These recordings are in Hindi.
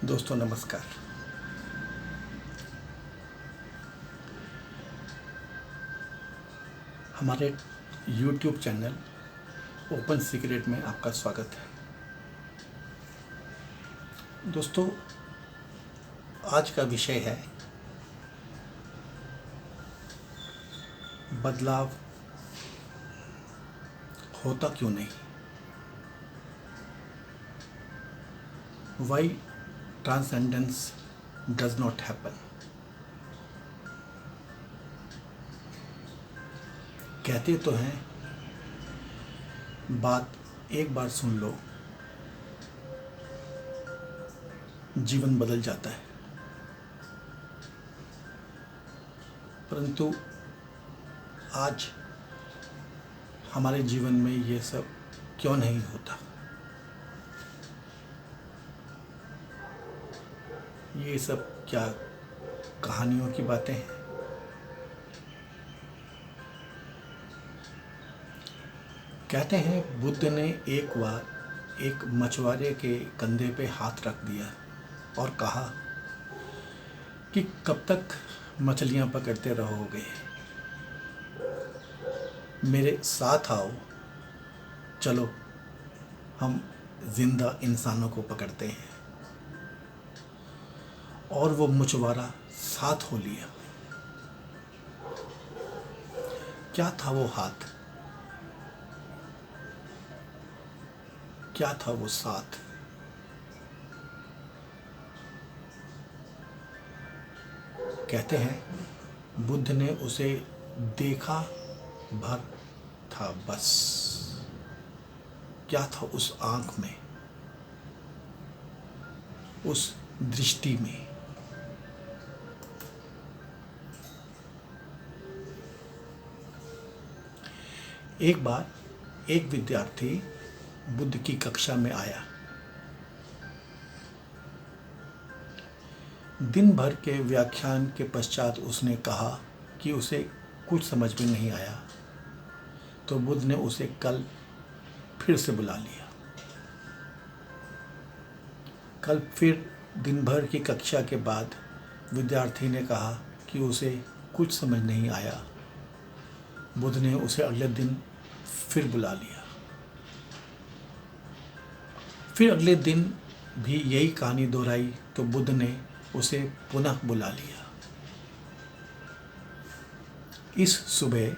दोस्तों नमस्कार। हमारे YouTube चैनल ओपन सीक्रेट में आपका स्वागत है। दोस्तों आज का विषय है बदलाव होता क्यों नहीं। Why transcendence does not happen। कहते तो हैं बात एक बार सुन लो जीवन बदल जाता है, परंतु आज हमारे जीवन में ये सब क्यों नहीं होता। ये सब क्या कहानियों की बातें हैं। कहते हैं बुद्ध ने एक बार एक मछुआरे के कंधे पे हाथ रख दिया और कहा कि कब तक मछलियां पकड़ते रहोगे, मेरे साथ आओ, चलो हम जिंदा इंसानों को पकड़ते हैं। और वो मछुआरा साथ हो लिया। क्या था वो हाथ, क्या था वो साथ। कहते हैं बुद्ध ने उसे देखा भर था बस। क्या था उस आंख में, उस दृष्टि में। एक बार एक विद्यार्थी बुद्ध की कक्षा में आया। दिन भर के व्याख्यान के पश्चात उसने कहा कि उसे कुछ समझ में नहीं आया, तो बुद्ध ने उसे कल फिर से बुला लिया। कल फिर दिन भर की कक्षा के बाद विद्यार्थी ने कहा कि उसे कुछ समझ नहीं आया। बुद्ध ने उसे अगले दिन फिर बुला लिया। फिर अगले दिन भी यही कहानी दोहराई तो बुद्ध ने उसे पुनः बुला लिया। इस सुबह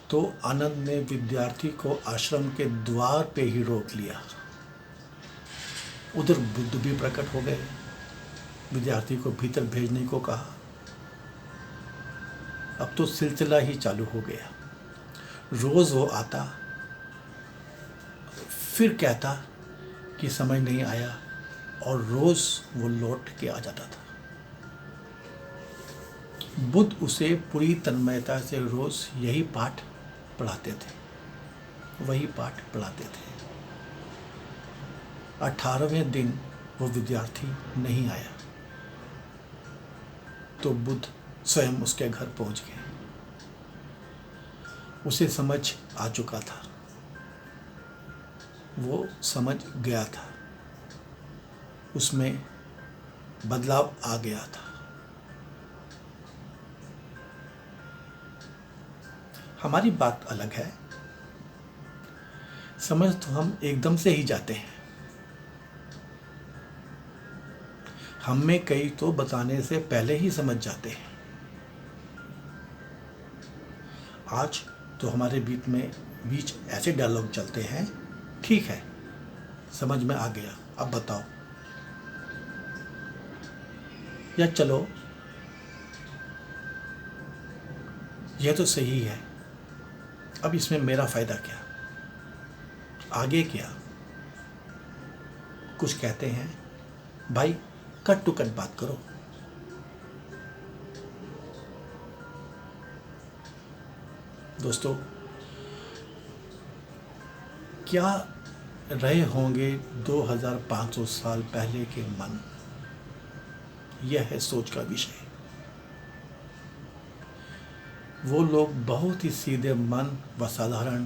तो आनंद ने विद्यार्थी को आश्रम के द्वार पे ही रोक लिया। उधर बुद्ध भी प्रकट हो गए, विद्यार्थी को भीतर भेजने को कहा। अब तो सिलसिला ही चालू हो गया। रोज वो आता, फिर कहता कि समझ नहीं आया, और रोज वो लौट के आ जाता था। बुद्ध उसे पूरी तन्मयता से रोज यही पाठ पढ़ाते थे, वही पाठ पढ़ाते थे। 18वें दिन वो विद्यार्थी नहीं आया तो बुद्ध स्वयं उसके घर पहुंच गए। उसे समझ आ चुका था, वो समझ गया था, उसमें बदलाव आ गया था। हमारी बात अलग है। समझ तो हम एकदम से ही जाते हैं। हम में कई तो बताने से पहले ही समझ जाते हैं। आज तो हमारे बीच ऐसे डायलॉग चलते हैं, ठीक है समझ में आ गया, अब बताओ, या चलो यह तो सही है, अब इसमें मेरा फायदा क्या, आगे क्या। कुछ कहते हैं भाई कट टू कट बात करो। दोस्तों क्या रहे होंगे 2500 साल पहले के मन, यह है सोच का विषय। वो लोग बहुत ही सीधे मन व साधारण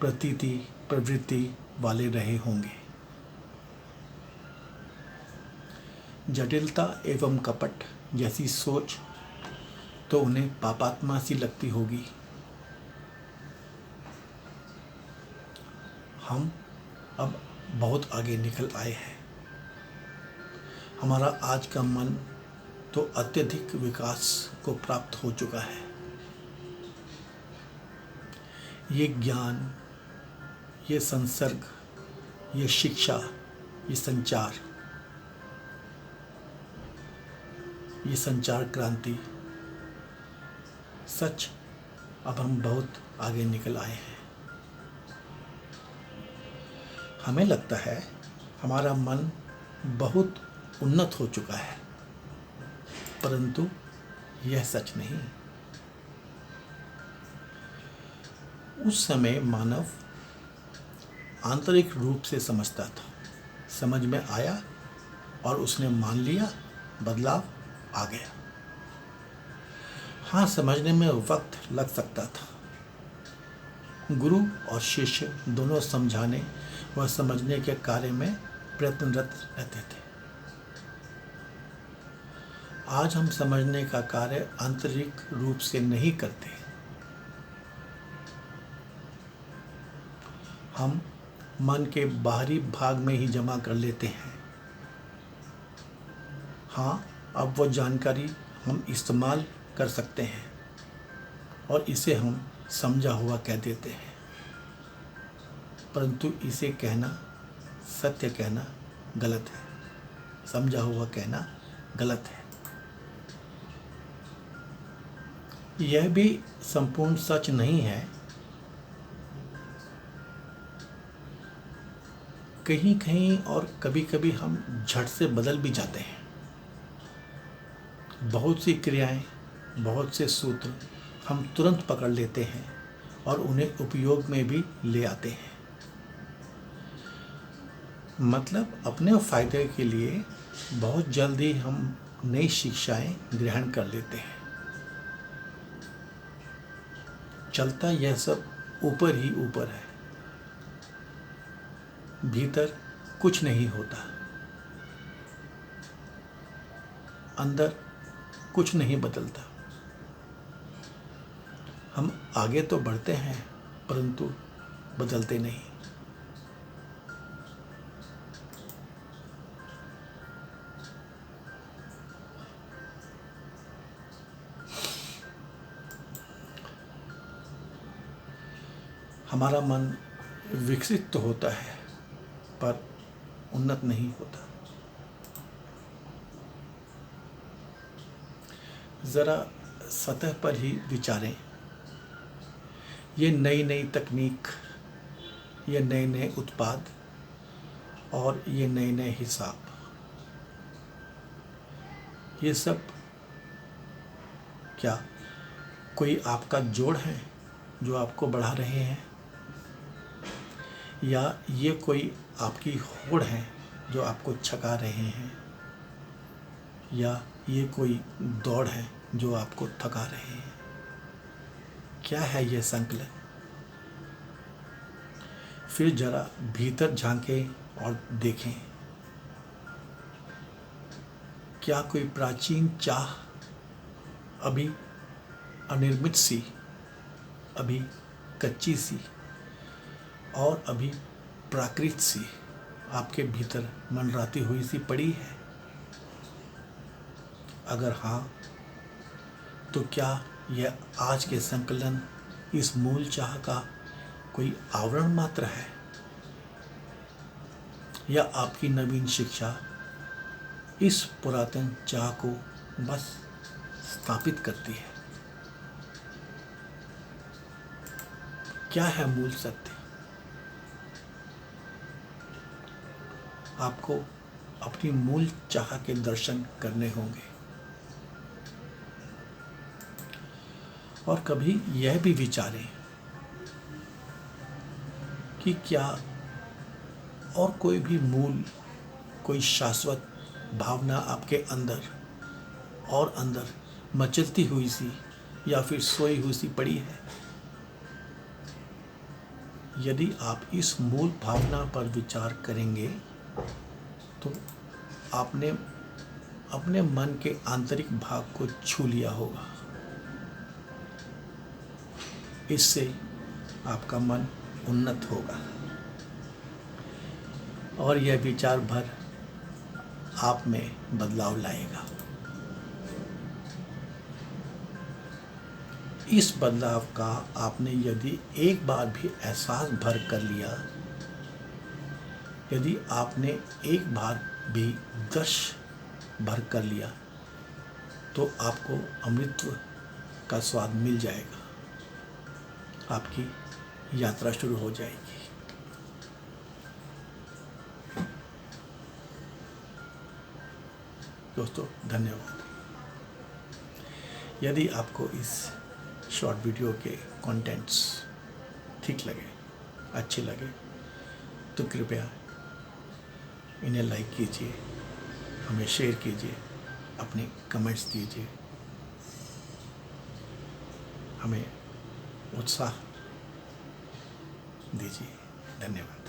प्रतीति प्रवृत्ति वाले रहे होंगे। जटिलता एवं कपट जैसी सोच तो उन्हें पापात्मा सी लगती होगी। हम अब बहुत आगे निकल आए हैं। हमारा आज का मन तो अत्यधिक विकास को प्राप्त हो चुका है। ये ज्ञान, ये संसर्ग, ये शिक्षा, ये संचार क्रांति, सच अब हम बहुत आगे निकल आए हैं। हमें लगता है हमारा मन बहुत उन्नत हो चुका है, परंतु यह सच नहीं। उस समय मानव आंतरिक रूप से समझता था, समझ में आया और उसने मान लिया, बदलाव आ गया। हाँ, समझने में वक्त लग सकता था। गुरु और शिष्य दोनों समझाने व समझने के कार्य में प्रयत्नरत रहते थे। आज हम समझने का कार्य आंतरिक रूप से नहीं करते। हम मन के बाहरी भाग में ही जमा कर लेते हैं। हाँ, अब वो जानकारी हम इस्तेमाल कर सकते हैं और इसे हम समझा हुआ कह देते हैं, परंतु इसे कहना, सत्य कहना गलत है। समझा हुआ कहना गलत है। यह भी संपूर्ण सच नहीं है। कहीं कहीं और कभी कभी हम झट से बदल भी जाते हैं। बहुत सी क्रियाएं, बहुत से सूत्र हम तुरंत पकड़ लेते हैं और उन्हें उपयोग में भी ले आते हैं। मतलब अपने फ़ायदे के लिए बहुत जल्दी हम नई शिक्षाएं ग्रहण कर लेते हैं। चलता यह सब ऊपर ही ऊपर है, भीतर कुछ नहीं होता, अंदर कुछ नहीं बदलता। हम आगे तो बढ़ते हैं, परंतु बदलते नहीं। हमारा मन विकसित तो होता है, पर उन्नत नहीं होता। ज़रा सतह पर ही विचारें। ये नई नई तकनीक, ये नए नए उत्पाद और ये नए नए हिसाब, ये सब क्या कोई आपका जोड़ है जो आपको बढ़ा रहे हैं, या ये कोई आपकी होड़ है जो आपको छका रहे हैं, या ये कोई दौड़ है जो आपको थका रहे हैं? क्या है ये संकलन? फिर जरा भीतर झांकें और देखें। क्या कोई प्राचीन चाह अभी अनिर्मित सी, अभी कच्ची सी और अभी प्राकृत सी आपके भीतर मंडराती हुई सी पड़ी है? अगर हाँ, तो क्या यह आज के संकलन इस मूल चाह का कोई आवरण मात्र है, या आपकी नवीन शिक्षा इस पुरातन चाह को बस स्थापित करती है? क्या है मूल सत्य? आपको अपनी मूल चाह के दर्शन करने होंगे। और कभी यह भी विचारें कि क्या और कोई भी मूल, कोई शाश्वत भावना आपके अंदर और अंदर मचलती हुई सी या फिर सोई हुई सी पड़ी है? यदि आप इस मूल भावना पर विचार करेंगे तो आपने अपने मन के आंतरिक भाग को छू लिया होगा। इससे आपका मन उन्नत होगा और यह विचार भर आप में बदलाव लाएगा। इस बदलाव का आपने यदि एक बार भी एहसास भर कर लिया, यदि आपने एक बार भी दर्श भर कर लिया, तो आपको अमृतत्व का स्वाद मिल जाएगा, आपकी यात्रा शुरू हो जाएगी। दोस्तों धन्यवाद। यदि आपको इस शॉर्ट वीडियो के कंटेंट्स ठीक लगे, अच्छे लगे, तो कृपया इन्हें लाइक कीजिए, हमें शेयर कीजिए, अपने कमेंट्स दीजिए, हमें उत्साह दीजिए। धन्यवाद।